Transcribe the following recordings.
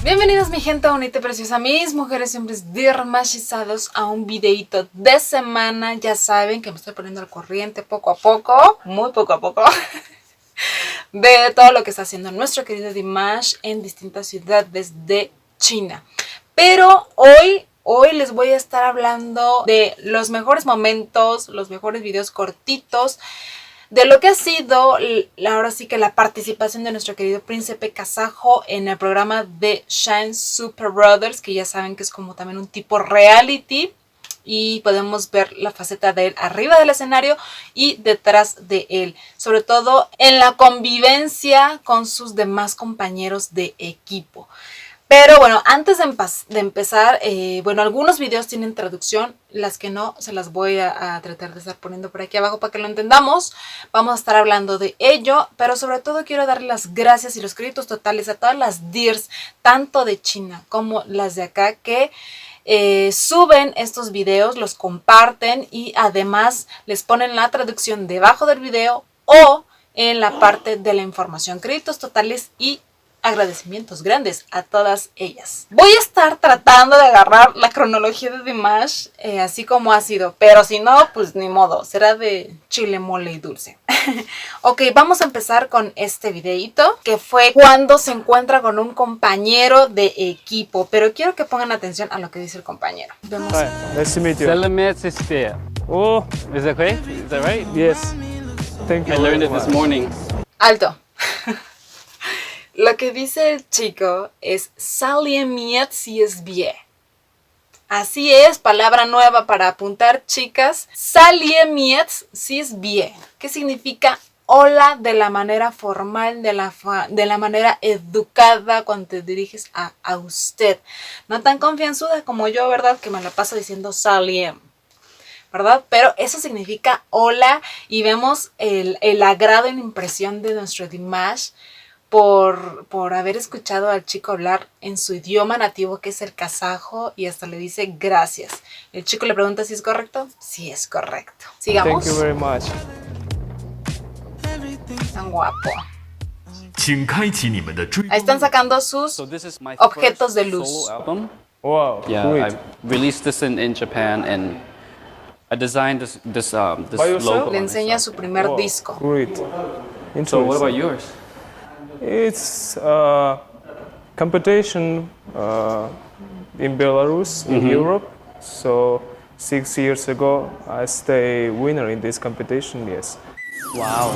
Bienvenidos mi gente bonita y preciosa, mis mujeres y hombres dirmashizados a un videito de semana. Ya saben que me estoy poniendo al corriente poco a poco, muy poco a poco, de todo lo que está haciendo nuestro querido Dimash en distintas ciudades de China. Pero hoy les voy a estar hablando de los mejores momentos, los mejores videos cortitos, de lo que ha sido ahora sí que la participación de nuestro querido príncipe kazajo en el programa de Shine Super Brothers, que ya saben que es como también un tipo reality, y podemos ver la faceta de él arriba del escenario y detrás de él, sobre todo en la convivencia con sus demás compañeros de equipo. Pero bueno, antes de empezar, algunos videos tienen traducción, las que no se las voy a tratar de estar poniendo por aquí abajo para que lo entendamos. Vamos a estar hablando de ello, pero sobre todo quiero darle las gracias y los créditos totales a todas las DIRs, tanto de China como las de acá, que suben estos videos, los comparten y además les ponen la traducción debajo del video o en la parte de la información. Créditos totales y agradecimientos grandes a todas ellas. Voy a estar tratando de agarrar la cronología de Dimash así como ha sido, pero si no, pues ni modo, será de chile, mole y dulce. Ok, vamos a empezar con este videito, que fue cuando se encuentra con un compañero de equipo, pero quiero que pongan atención a lo que dice el compañero. Vemos. Hi, nice to meet you. Salamat is there. Oh, Is that okay? Is that right? yes. Thank you. I learned very it this much. morning. Alto. Lo que dice el chico es Saliemiet si es bien. Así es, palabra nueva para apuntar, chicas. Saliemiet si es bien. ¿Qué significa hola de la manera formal, de la manera educada cuando te diriges a usted? No tan confianzuda como yo, ¿verdad? Que me la paso diciendo saliem, ¿verdad? Pero eso significa hola y vemos el agrado y la impresión de nuestro Dimash por haber escuchado al chico hablar en su idioma nativo, que es el kazajo, y hasta le dice gracias. El chico le pregunta si es correcto. Sí, es correcto. Sigamos. Thank you very much. Tan guapo. 请开启你们的追 Ahí están sacando sus So this is my objetos first de luz. solo album. Wow, Yeah, great. I released this in Japan and I designed this By yourself? logo Le on enseña it. su primer Wow, disco. Great. So Interesting. what about yours? It's competition in Belarus, in Europe. So 6 years ago, I stay winner in this competition. Yes. Wow.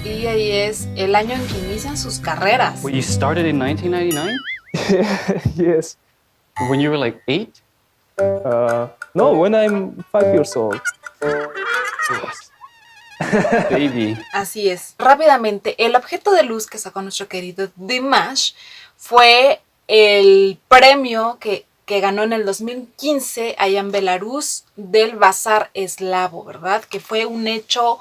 Y ahí es el año en que inician sus carreras. Well, you started in 1999 Yes. when you were like 8? No, when I'm 5 years old. Baby. Así es. Rápidamente, el objeto de luz que sacó nuestro querido Dimash fue el premio que ganó en el 2015 allá en Belarus del Bazar Eslavo, ¿verdad? Que fue un hecho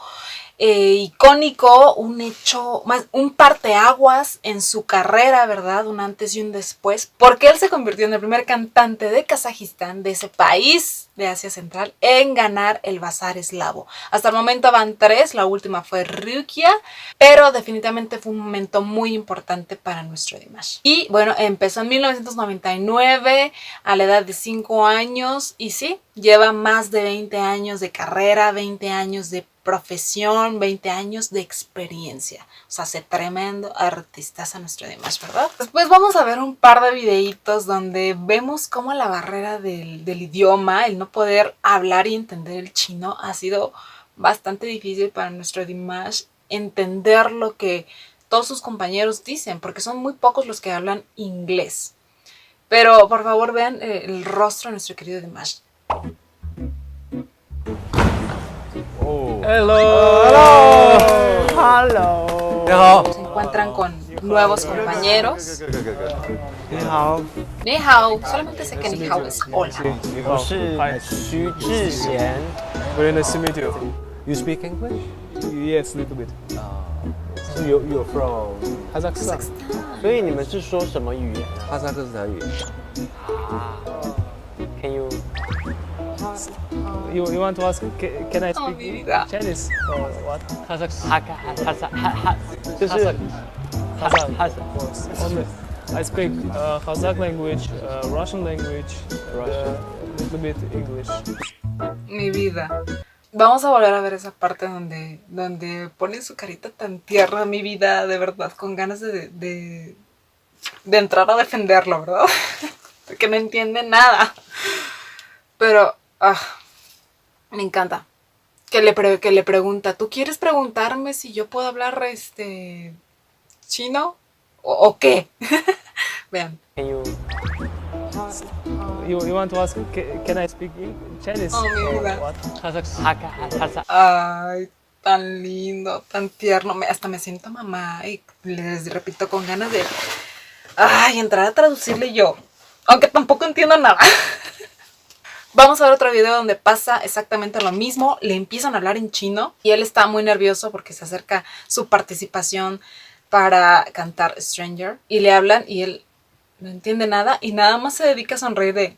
icónico, un hecho, más un parteaguas en su carrera, ¿verdad? Un antes y un después, porque él se convirtió en el primer cantante de Kazajistán, de ese país de Asia Central, en ganar el Bazar Eslavo. Hasta el momento van 3, la última fue Ryukia, pero definitivamente fue un momento muy importante para nuestro Dimash. Y bueno, empezó en 1999 a la edad de 5 años y sí, lleva más de 20 años de carrera, 20 años de profesión, 20 años de experiencia. O sea, hace tremendo artistaza nuestro Dimash, ¿verdad? Después vamos a ver un par de videitos donde vemos cómo la barrera del idioma, el no poder hablar y entender el chino, ha sido bastante difícil para nuestro Dimash entender lo que todos sus compañeros dicen, porque son muy pocos los que hablan inglés. Pero por favor vean el rostro de nuestro querido Dimash. Hello. Hello. Se encuentran con nuevos compañeros. 你好， Ni hao, solamente sé que ni hao es hola. 我是徐志贤。 Very nice to meet you. You speak English? Yes, little bit. So you're from Kazakhstan. 所以你们是说什么语言啊？哈萨克斯坦语。啊。Can you You want to ask? Can I Oh, speak mi vida. Chinese or what? 就是 Kazakh, of course. Only I speak Kazakh language, Russian language, a little bit English. Mi vida. Vamos a volver a ver esa parte donde pone su carita tan tierna, mi vida, de verdad, con ganas de entrar a defenderlo, ¿verdad? Porque no entiende nada. Pero, me encanta. Que le pregunta, ¿tú quieres preguntarme si yo puedo hablar chino? ¿O qué? Vean. Can you You want to ask? Can I speak Chinese Oh, mi or vida. what? Ay, tan lindo, tan tierno. Hasta me siento mamá y les repito con ganas de entrar a traducirle yo. Aunque tampoco entiendo nada. Vamos a ver otro video donde pasa exactamente lo mismo. Le empiezan a hablar en chino y él está muy nervioso porque se acerca su participación para cantar Stranger. Y le hablan y él no entiende nada y nada más se dedica a sonreír de...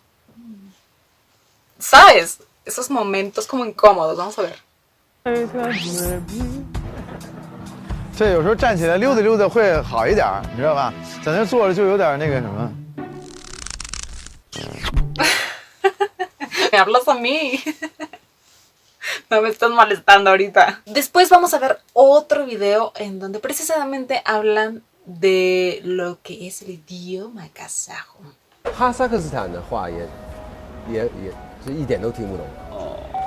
¿Sabes? Esos momentos como incómodos. Vamos a ver. 这有时候站起来溜达溜达会好一点儿，你知道吧？在那坐着就有点那个什么。 Me hablas a mí. No me estás molestando ahorita. Después vamos a ver otro video en donde precisamente hablan de lo que es el idioma kazajo. 哈萨克斯坦的话也是一点都听不懂。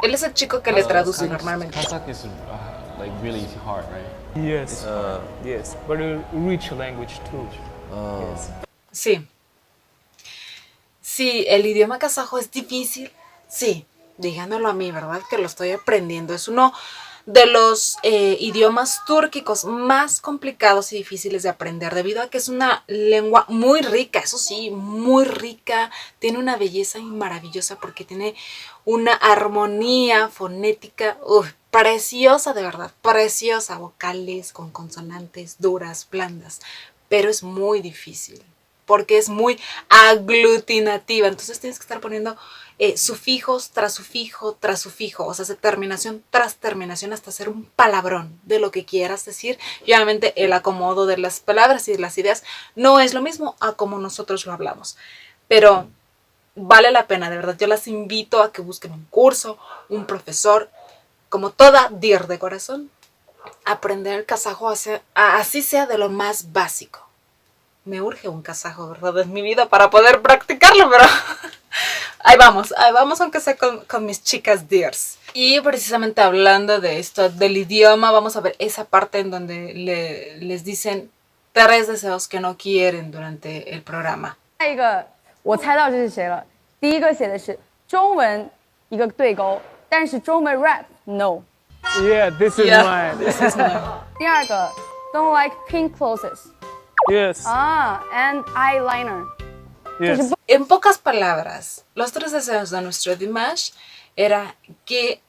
Él es el chico que le traduce normalmente. Kazakh is like really hard, right? Yes. Yes. Very rich language too. Yes. Sí. Sí, el idioma kazajo es difícil. Sí, díganmelo a mí, ¿verdad? Que lo estoy aprendiendo. Es uno de los idiomas túrquicos más complicados y difíciles de aprender debido a que es una lengua muy rica, eso sí, muy rica. Tiene una belleza maravillosa porque tiene una armonía fonética preciosa, de verdad, preciosa. Vocales con consonantes duras, blandas, pero es muy difícil porque es muy aglutinativa. Entonces tienes que estar poniendo sufijos tras sufijo tras sufijo, o sea, terminación tras terminación hasta hacer un palabrón de lo que quieras decir. Y obviamente el acomodo de las palabras y de las ideas no es lo mismo a como nosotros lo hablamos. Pero vale la pena, de verdad. Yo las invito a que busquen un curso, un profesor. Como toda dir de corazón, aprender el kazajo así sea de lo más básico. Me urge un kazajo, ¿verdad? En mi vida para poder practicarlo, pero ahí vamos aunque sea con mis chicas dirs. Y precisamente hablando de esto, del idioma, vamos a ver esa parte en donde les dicen 3 deseos que no quieren durante el programa. 下一个我猜到这是谁了。第一个写的是中文一个对勾，但是中文 rap no。 Yeah, this is mine. This is mine. 第二个 don't like pink clothes Yes. and eyeliner。 Yes. En pocas palabras, los 3 deseos de nuestro Dimash era que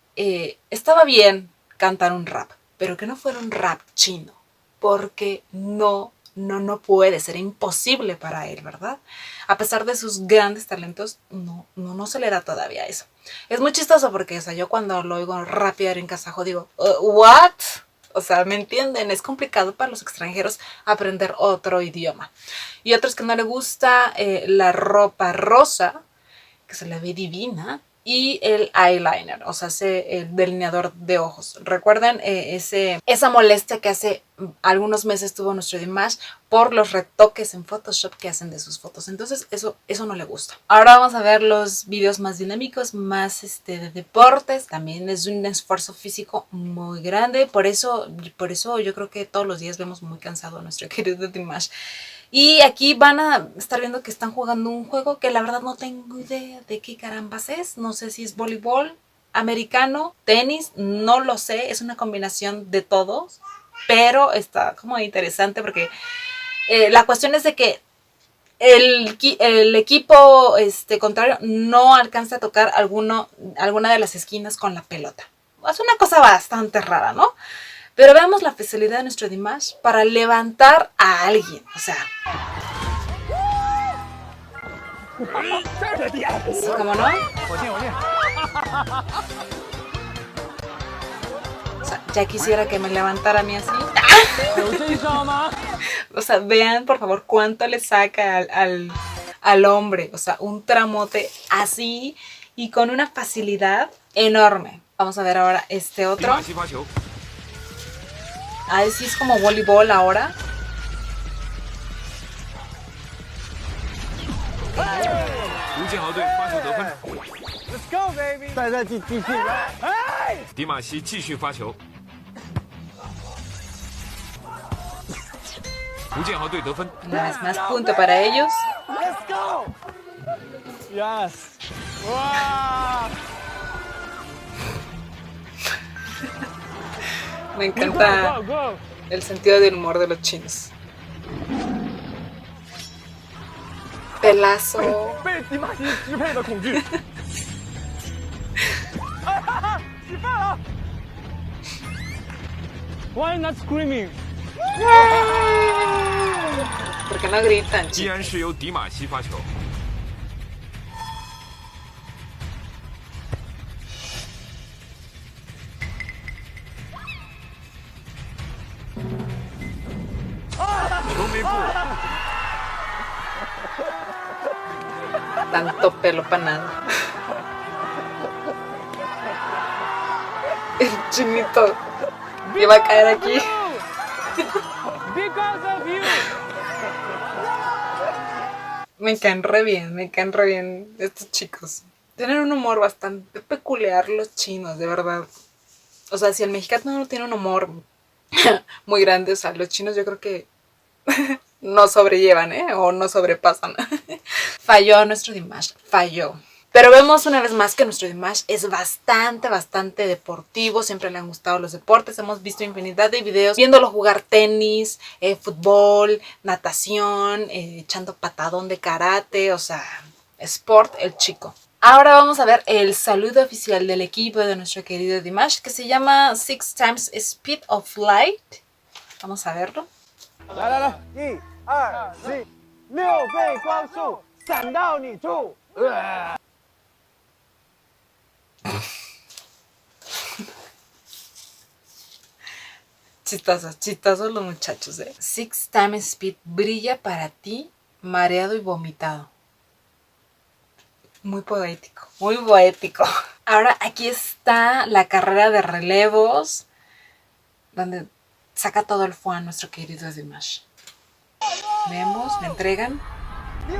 estaba bien cantar un rap, pero que no fuera un rap chino, porque no puede ser imposible para él, ¿verdad? A pesar de sus grandes talentos, no se le da todavía eso. Es muy chistoso porque, o sea, yo cuando lo oigo rapear en kazajo digo, ¿what? O sea, ¿me entienden? Es complicado para los extranjeros aprender otro idioma. Y otros que no le gusta la ropa rosa, que se le ve divina, y el eyeliner, o sea, el delineador de ojos. Recuerden esa molestia que hace algunos meses tuvo nuestro Dimash por los retoques en Photoshop que hacen de sus fotos. Entonces eso no le gusta. Ahora vamos a ver los videos más dinámicos, más de deportes. También es un esfuerzo físico muy grande. Por eso yo creo que todos los días vemos muy cansado a nuestro querido Dimash. Y aquí van a estar viendo que están jugando un juego que la verdad no tengo idea de qué carambas es. No sé si es voleibol, americano, tenis, no lo sé. Es una combinación de todos, pero está como interesante porque la cuestión es de que el equipo contrario no alcanza a tocar alguna de las esquinas con la pelota. Es una cosa bastante rara, ¿no? Pero veamos la facilidad de nuestro Dimash para levantar a alguien. O sea, ¿sí, cómo no? O sea, ya quisiera que me levantara a mí así. O sea, vean por favor cuánto le saca al hombre. O sea, un tramote así y con una facilidad enorme. Vamos a ver ahora este otro. Ahí sí es como voleibol ahora. Let's go, baby！再继续。迪马西继续发球。吴建豪队得分。 Una vez más punto para ellos. Let's go! Yes! Wow! Me encanta Go! el sentido del humor de los chinos. Pelazo. 被迪马西支配的恐惧。起饭了 ！Why not screaming？ ¿Por qué no gritan, 依 chicos? 然是由迪马西发球。球没过。 Tanto pelo para nada. El chinito iba a caer aquí. Because of you! Me caen re bien estos chicos. Tienen un humor bastante peculiar los chinos, de verdad. O sea, si el mexicano no tiene un humor muy grande, o sea, los chinos yo creo que no sobrellevan, o no sobrepasan. Falló nuestro Dimash, falló. Pero vemos una vez más que nuestro Dimash es bastante deportivo. Siempre le han gustado los deportes. Hemos visto infinidad de videos viéndolo jugar tenis, fútbol, natación, echando patadón de karate. O sea, sport el chico. Ahora vamos a ver el saludo oficial del equipo de nuestro querido Dimash, que se llama 6 times Speed of Light. Vamos a verlo. 来来来，1、2、4，6倍光速闪到你处。Chistosos los muchachos, 6 times Speed brilla para ti, mareado y vomitado. Muy poético, muy poético. Ahora aquí está la carrera de relevos, donde saca todo el fuego a nuestro querido Dimash. Vemos, le entregan. O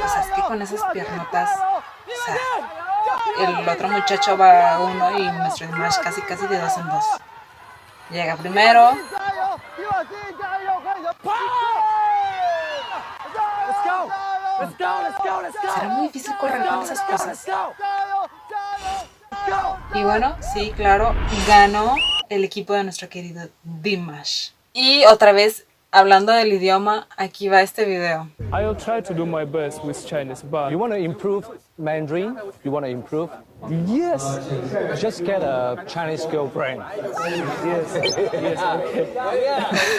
sea, es que con esas piernotas, o sea, el otro muchacho va a uno y nuestro Dimash casi de 2 en 2. Llega primero. Será muy difícil correr con esas cosas. Y bueno, sí, claro, ganó el equipo de nuestro querido Dimash. Y otra vez, hablando del idioma, aquí va este video. I will try to do my best with Chinese, but You want to improve Mandarin? You want to improve? yes, Just get a Chinese girlfriend. yes,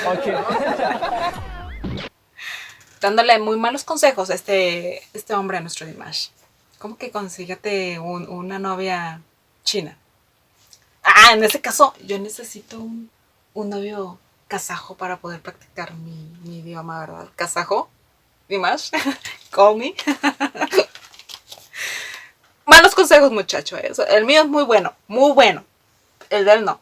okay. Dándole muy malos consejos a este hombre, a nuestro Dimash. ¿Cómo que consíguete una novia china? Ah, en ese caso, yo necesito un novio kazajo para poder practicar mi idioma, ¿verdad? ¿Kazajo? Dimash, call me. Malos consejos, muchacho. El mío es muy bueno, muy bueno. El de él no.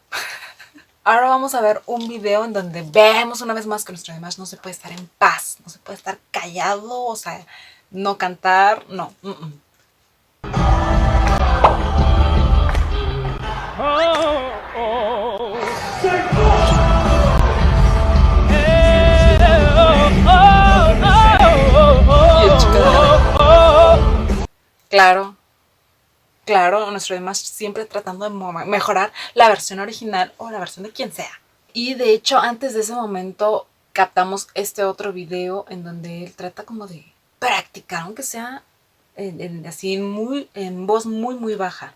Ahora vamos a ver un video en donde vemos una vez más que nuestro Dimash no se puede estar en paz, no se puede estar callado, o sea, no cantar, no. Claro, nuestro Dimash siempre tratando de mejorar la versión original o la versión de quien sea. Y de hecho, antes de ese momento, captamos este otro video en donde él trata como de practicar, aunque sea así en voz muy baja.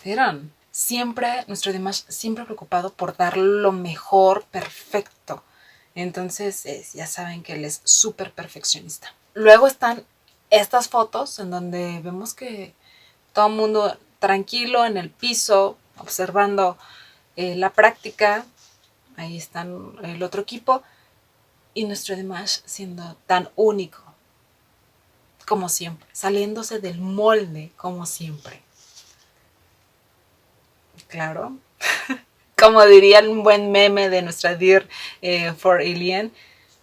¿Vieron? Siempre, nuestro Dimash siempre preocupado por dar lo mejor, perfecto. Entonces, ya saben que él es súper perfeccionista. Luego están estas fotos en donde vemos que todo el mundo tranquilo en el piso, observando la práctica. Ahí están el otro equipo. Y nuestro Dimash siendo tan único, como siempre. Saliéndose del molde, como siempre. Claro. Como diría un buen meme de nuestra dear for Alien,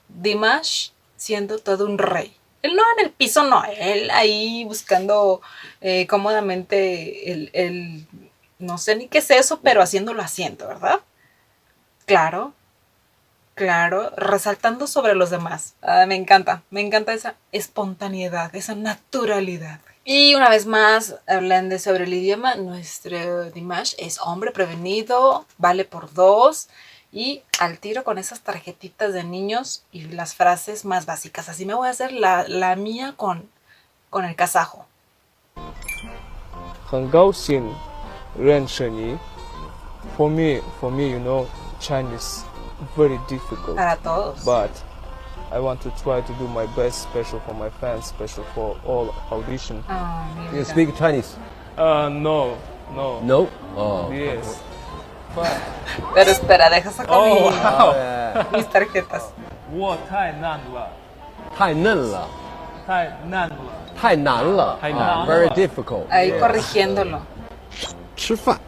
Dimash siendo todo un rey. Él no en el piso, no, él ahí buscando cómodamente el no sé ni qué es eso, pero haciéndolo asiento, ¿verdad? Claro, resaltando sobre los demás. Me encanta esa espontaneidad, esa naturalidad. Y una vez más, hablando sobre el idioma, nuestro Dimash es hombre prevenido, vale por 2 y al tiro con esas tarjetitas de niños y las frases más básicas. Así me voy a hacer la mía con el kazajo. 很高兴认识你. For me, you know, Chinese very difficult. Para todos. But I want to try to do my best, special for my fans, special for all audition. You speak Chinese? No. No. Oh. Yes. Pero espera, deja sacar Oh, wow. mis tarjetas. 我太难了，太嫩了，太难了。太难了，太难了。 Very difficult. Ahí corrigiéndolo. 吃饭，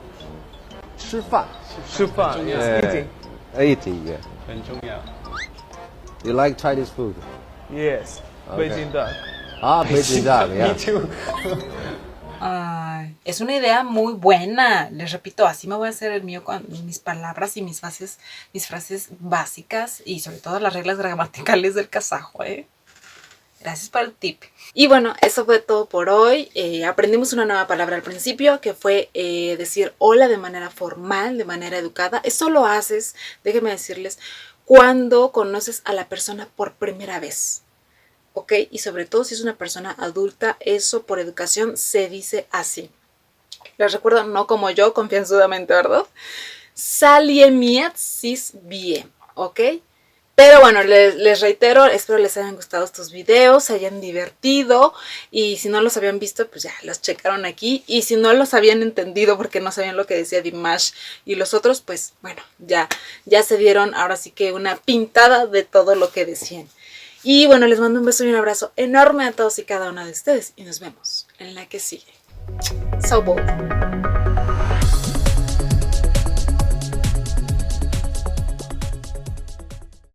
吃饭。吃饭 yes, Eating. Yeah. 很重要。 You like Chinese food? yes, Okay. 北京的。 Ah, Beijing duck. Yeah. Me too. Ay, es una idea muy buena. Les repito, así me voy a hacer el mío con mis palabras y mis frases básicas y sobre todo las reglas gramaticales del kazajo, ¿eh? Gracias por el tip. Y bueno, eso fue todo por hoy. Aprendimos una nueva palabra al principio, que fue decir hola de manera formal, de manera educada. Eso lo haces, déjenme decirles, cuando conoces a la persona por primera vez. ¿Ok? Y sobre todo si es una persona adulta, eso por educación se dice así. Les recuerdo, no como yo, confianzudamente, ¿verdad? Saliemiat sis bien, ¿ok? Pero bueno, les reitero, espero les hayan gustado estos videos, se hayan divertido y si no los habían visto, pues ya los checaron aquí. Y si no los habían entendido porque no sabían lo que decía Dimash y los otros, pues bueno, ya se dieron ahora sí que una pintada de todo lo que decían. Y bueno, les mando un beso y un abrazo enorme a todos y cada una de ustedes y nos vemos en la que sigue. So bold.